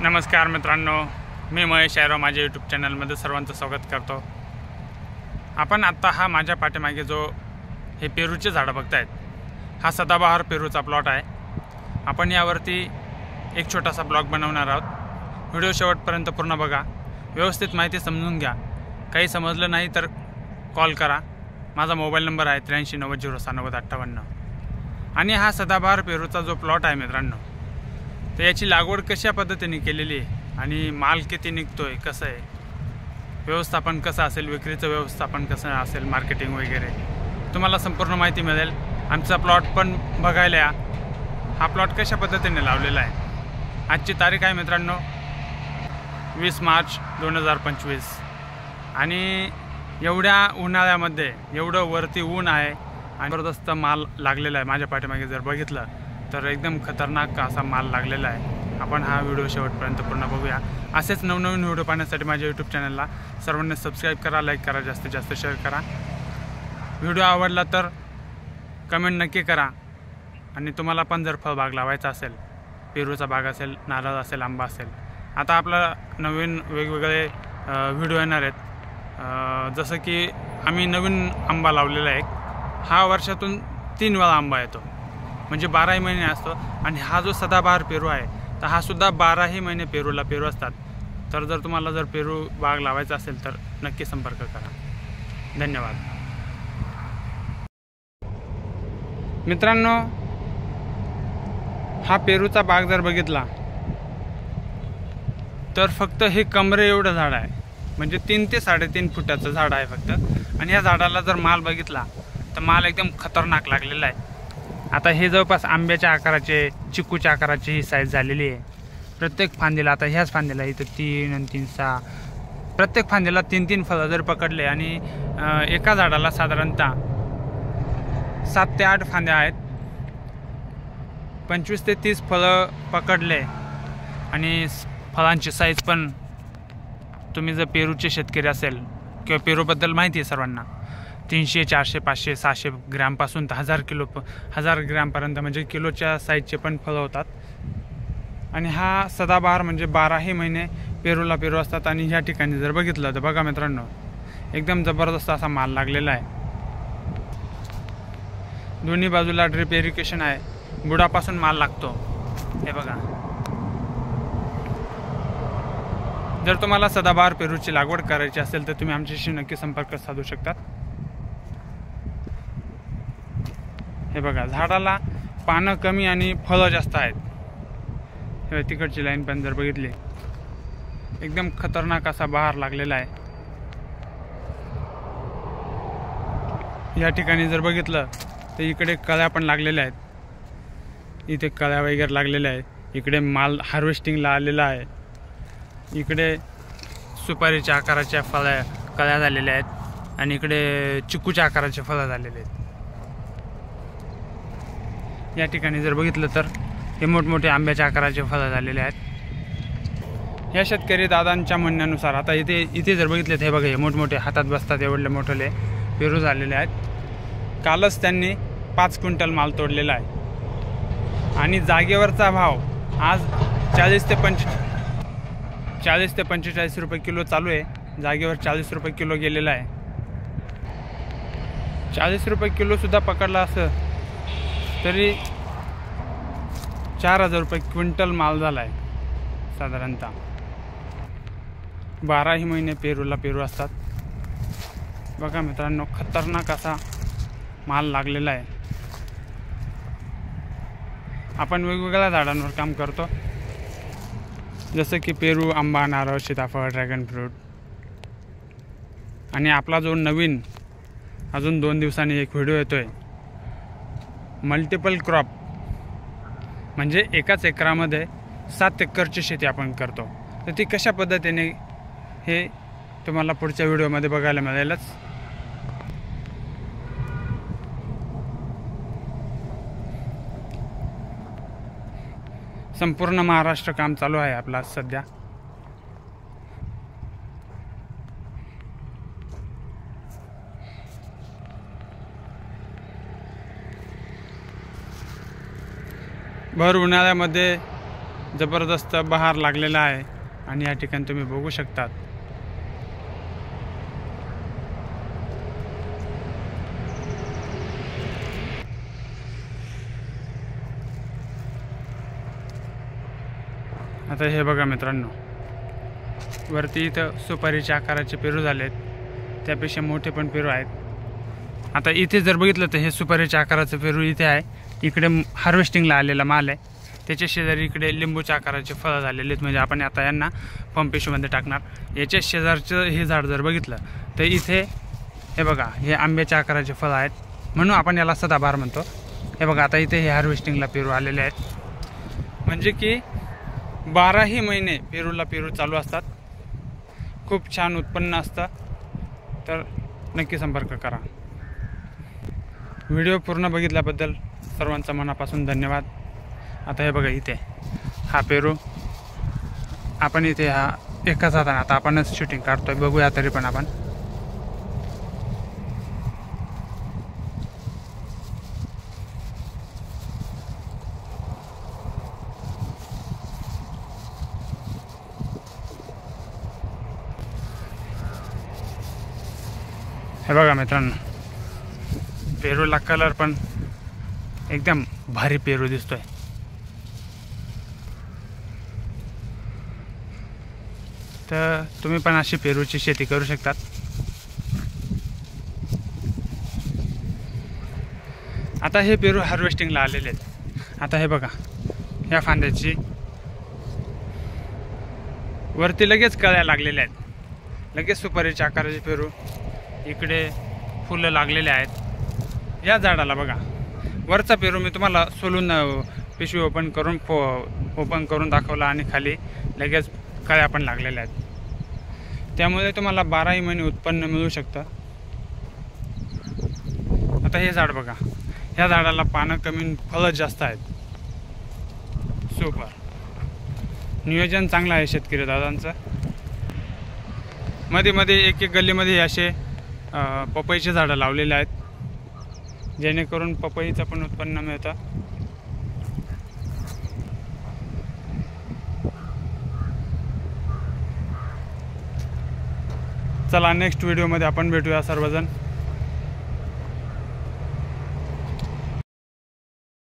नमस्कार मित्रांनो, मी महेश यायराव माझ्या यूट्यूब चॅनलमध्ये सर्वांचं स्वागत करतो। आपण आत्ता हा माझ्या पाठीमागे जो हे पेरूचे झाडं बघतायत, हा सदाबहार पेरूचा प्लॉट आहे। आपण यावरती एक छोटासा ब्लॉग बनवणार आहोत। व्हिडिओ शेवटपर्यंत पूर्ण बघा, व्यवस्थित माहिती समजून घ्या। काही समजलं नाही तर कॉल करा। माझा मोबाईल नंबर आहे 8390069058। आणि हा सदाबहार पेरूचा जो प्लॉट आहे मित्रांनो, तर याची लागवड कशा पद्धतीने केलेली आहे आणि माल किती निघतोय, कसं आहे, व्यवस्थापन कसं असेल, विक्रीचं व्यवस्थापन कसं असेल, मार्केटिंग वगैरे तुम्हाला संपूर्ण माहिती मिळेल। आमचा प्लॉट पण बघायला या। हा प्लॉट कशा पद्धतीने लावलेला आहे। आजची तारीख आहे मित्रांनो 20 मार्च 2025 आणि एवढ्या उन्हाळ्यामध्ये एवढं वरती ऊन आहे आणि जबरदस्त माल लागलेला आहे। माझ्या पाठीमागे जर बघितलं तर एकदम खतरनाक असा माल लागलेला आहे। आपण हा व्हिडिओ शेवटपर्यंत पूर्ण बघूया। असेच नवनवीन व्हिडिओ पाहण्यासाठी माझ्या यूट्यूब चॅनलला सर्वांनी सबस्क्राईब करा, लाईक करा, जास्तीत जास्त शेअर करा। व्हिडिओ आवडला तर कमेंट नक्की करा। आणि तुम्हाला पण जर फळबाग लावायचा असेल, पेरूचा बाग असेल, नारळ असेल, आंबा असेल, आता आपला नवीन वेगवेगळे व्हिडिओ येणार आहेत। जसं की आम्ही नवीन आंबा लावलेला आहे। हा वर्षातून 3 वेळा आंबा येतो, म्हणजे 12 महिने असतो। आणि हा जो सदाबहार पेरू आहे, तर हा सुद्धा 12 महिने पेरूला पेरू असतात। तर जर तुम्हाला जर पेरू बाग लावायचा असेल तर नक्की संपर्क करा। धन्यवाद मित्रांनो। हा पेरूचा बाग जर बघितला तर फक्त हे कमरे एवढं झाड आहे, म्हणजे 3 ते 3.5 फुटाचं झाड आहे फक्त। आणि या झाडाला जर माल बघितला तर माल एकदम खतरनाक लागलेला आहे। आता हे जवळपास आंब्याच्या आकाराचे, चिकूच्या आकाराची ही साईज झालेली आहे। प्रत्येक फांदीला, आता ह्याच फांदीला इथं 3 आणि 3 6, प्रत्येक फांदीला 3-3 फळं जर पकडले आणि एका झाडाला साधारणतः 7 ते 8 फांद्या आहेत, 25 ते 30 फळं पकडले। आणि फळांची साईज पण, तुम्ही जर पेरूचे शेतकरी असेल किंवा पेरूबद्दल माहिती आहे सर्वांना, 300, 400, 500, 600 ग्रॅमपासून तर 1000 ग्रॅमपर्यंत म्हणजे किलोच्या साईजचे पण फळं होतात। आणि हा सदाबहार म्हणजे 12 महिने पेरूला पेरू असतात। आणि ह्या ठिकाणी जर बघितलं तर बघा मित्रांनो, एकदम जबरदस्त असा माल लागलेला आहे। दोन्ही बाजूला ड्रिप इरिगेशन आहे, बुडापासून माल लागतो। हे बघा, जर तुम्हाला सदाबहार पेरूची लागवड करायची असेल तर तुम्ही आमच्याशी नक्की संपर्क साधू शकता। हे बघा, झाडाला पानं कमी आणि फळं जास्त आहेत। हे तिकडची लाईन पण जर बघितली, एकदम खतरनाक असा बहार लागलेला आहे। या ठिकाणी जर बघितलं तर इकडे कळ्या पण लागलेल्या आहेत, इथे कळ्या वगैरे लागलेल्या आहेत। इकडे माल हार्वेस्टिंगला आलेला आहे। इकडे सुपारीच्या आकाराच्या कळ्या झालेल्या आहेत आणि इकडे चिकूच्या आकाराचे फळं झालेले आहेत। या ठिकाणी जर बघितलं तर हे मोठमोठे आंब्याच्या आकाराचे फळं झालेले आहेत। या शेतकरी दादांच्या म्हणण्यानुसार आता इथे जर बघितले तर हे बघा, हे मोठमोठे हातात बसतात एवढे मोठे पेरू झालेले आहेत। कालच त्यांनी 5 क्विंटल माल तोडलेला आहे। आणि जागेवरचा भाव आज 40 ते 45 रुपये किलो चालू आहे। जागेवर 40 रुपये किलो गेलेला आहे। 40 रुपये किलो सुद्धा पकडला असं तरी 4000 रुपये क्विंटल माल झाला आहे साधारणतः। 12 महिने पेरूला पेरू असतात। बघा मित्रांनो, खतरनाक असा माल लागलेला आहे। आपण वेगवेगळ्या झाडांवर काम करतो, जसं की पेरू, आंबा, नारळ, सीताफळ, ड्रॅगन फ्रूट। आणि आपला जो नवीन अजून 2 दिवसांनी एक व्हिडिओ येतोय, मल्टिपल क्रॉप, म्हणजे एकाच एकरामध्ये 7 एकरची शेती आपण करतो। तर ती कशा पद्धतीने हे तुम्हाला पुढच्या व्हिडिओमध्ये बघायला मिळेलच। संपूर्ण महाराष्ट्र काम चालू आहे आपला सध्या। भर उन्हाळ्यामध्ये जबरदस्त बहार लागलेला आहे आणि या ठिकाणी तुम्ही बघू शकतात. आता हे बघा मित्रांनो, वरती इथं सुपारीच्या आकाराचे पेरू झालेत, त्यापेक्षा मोठे पण पेरू आहेत. आता इथे जर बघितलं तर हे सुपारीच्या आकाराचं पेरू इथे आहे. इकडे हार्वेस्टिंगला आलेला माल आहे. त्याच्या शेजारी इकडे लिंबूच्या आकाराचे फळं झालेले आहेत, म्हणजे आपण आता यांना पंपिशमध्ये टाकणार. याच्या शेजारचं हे झाड जर बघितलं तर इथे हे बघा, हे आंब्याच्या आकाराचे फळं आहेत, म्हणून आपण याला सदाबहार म्हणतो. हे बघा, आता इथे हे हार्वेस्टिंगला पेरू आलेले आहेत, म्हणजे की 12ही महिने पेरूला पेरू चालू असतात. खूप छान उत्पन्न असतं. तर नक्की संपर्क करा. व्हिडिओ पूर्ण बघितल्याबद्दल सर्वांचा मनापासून धन्यवाद. आता हे बघा, इथे हा पेरू आपण इथे हा एकाच हाताने आता आपणच शूटिंग काढतोय, बघूया तरी पण आपण. हे बघा मित्रांनो, पेरूला कलर पण एकदम भारी पेरू दिसतोय. तर तुम्ही पण अशी पेरूची शेती करू शकतात. आता हे पेरू हार्वेस्टिंगला आलेले आहेत. आता हे बघा, ह्या फांद्याची वरती लगेच कळ्या लागलेल्या आहेत, लगेच सुपारीच्या आकाराचे पेरू. इकडे फुलं लागलेले आहेत. या झाडाला बघा, वरचा पेरू मी तुम्हाला सोलून पिशवी ओपन करून दाखवला आणि खाली लगेच कळ्या पण लागलेल्या आहेत. त्यामुळे तुम्हाला 12ही महिने उत्पन्न मिळू शकतं. आता हे झाड बघा, ह्या झाडाला पानं कमी, फळं जास्त आहेत. सुपर नियोजन चांगलं आहे शेतकरी दादांचं. मध्ये मध्ये एक गल्लीमध्ये असे पपईचे झाडं लावलेले आहेत, जेणेकरून पपईचं पण उत्पन्न मिळतं. चला, नेक्स्ट व्हिडिओमध्ये आपण भेटूया सर्वजण.